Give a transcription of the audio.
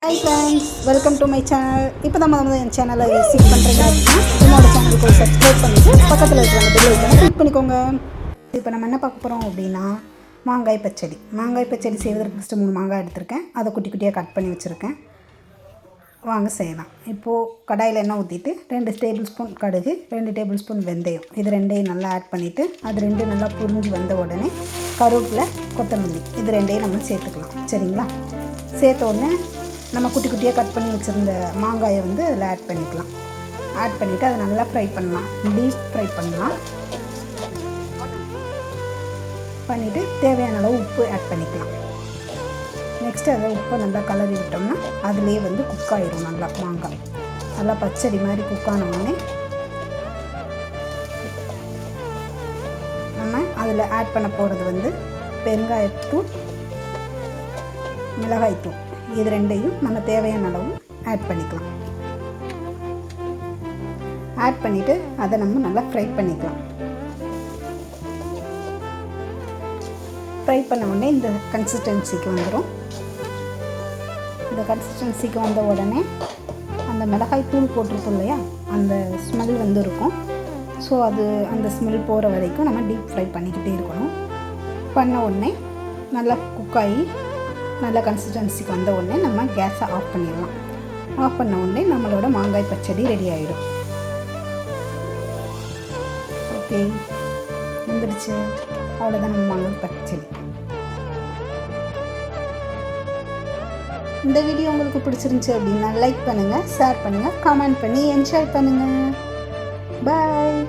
Hi friends, welcome to my channel. இப்போ தான் என் சேனலை விசிட் பண்ணுறீங்க அப்படின்னா என்னோட சேனலுக்கு சப்ஸ்கிரைப் பண்ணிவிட்டு பக்கத்தில் இருக்கிற அந்த பெல் ஐக்கனை கிளிக் பண்ணிக்கோங்க. இப்போ நம்ம என்ன பார்க்க போகிறோம் அப்படின்னா மாங்காய் பச்சடி செய்வதற்கு ஃபஸ்ட்டு 3 மாங்காய் எடுத்திருக்கேன். அதை குட்டி குட்டியாக கட் பண்ணி வச்சுருக்கேன். வாங்க செய்யலாம். இப்போது கடாயில் எண்ணெய் ஊற்றிட்டு 2 டேபிள் ஸ்பூன் கடுகு, 2 டேபிள் ஸ்பூன் வெந்தயம், இது ரெண்டையும் நல்லா ஆட் பண்ணிவிட்டு அது ரெண்டும் நல்லா புரிஞ்சு வந்த உடனே கருவேப்பிலை, கொத்தமல்லி இது ரெண்டையும் நம்ம சேர்த்துக்கலாம். சரிங்களா? சேர்த்த உடனே நம்ம குட்டி குட்டியாக கட் பண்ணி வச்சுருந்த மாங்காயை வந்து அதில் ஆட் பண்ணிக்கலாம். ஆட் பண்ணிவிட்டு அதை நல்லா ஃப்ரை பண்ணலாம், டீப் ஃப்ரை பண்ணலாம். பண்ணிவிட்டு தேவையான அளவு உப்பு ஆட் பண்ணிக்கலாம். நெக்ஸ்ட்டு அதை உப்பை நல்லா கலரி விட்டோம்னா அதுலேயே வந்து குக் ஆகிடும். நல்லா மாங்காய் நல்லா பச்சடி மாதிரி குக் ஆன உடனே நம்ம அதில் ஆட் பண்ண போகிறது வந்து பெருங்காயத்தூள், மிளகாய்த்தூள் இது ரெண்டையும் நம்ம தேவையான அளவு ஆட் பண்ணிக்கலாம். ஆட் பண்ணிவிட்டு அதை நம்ம நல்லா ஃப்ரை பண்ணிக்கலாம். ஃப்ரை பண்ண உடனே இந்த கன்சிஸ்டன்சிக்கு வந்துடும். இந்த கன்சிஸ்டன்சிக்கு வந்த உடனே அந்த மிளகாய் தூள் போட்டிருக்கோம் இல்லையா, அந்த ஸ்மெல் வந்து இருக்கும். ஸோ அது அந்த ஸ்மெல் போகிற வரைக்கும் நம்ம டீப் ஃப்ரை பண்ணிக்கிட்டே இருக்கணும். பண்ண உடனே நல்லா குக்காகி நல்ல கன்சிஸ்டன்சிக்கு வந்த உடனே நம்ம கேஸை ஆஃப் பண்ணிடலாம். ஆஃப் பண்ண உடனே நம்மளோட மாங்காய் பச்சடி ரெடி ஆகிடும். ஓகே, வந்துடுச்சு. அவ்வளோதான் நம்ம மாங்காய் பச்சடி. இந்த வீடியோ உங்களுக்கு பிடிச்சிருந்துச்சி அப்படின்னா லைக் பண்ணுங்கள், ஷேர் பண்ணுங்கள், கமெண்ட் பண்ணி என்ஜாய் பண்ணுங்கள். பாய்.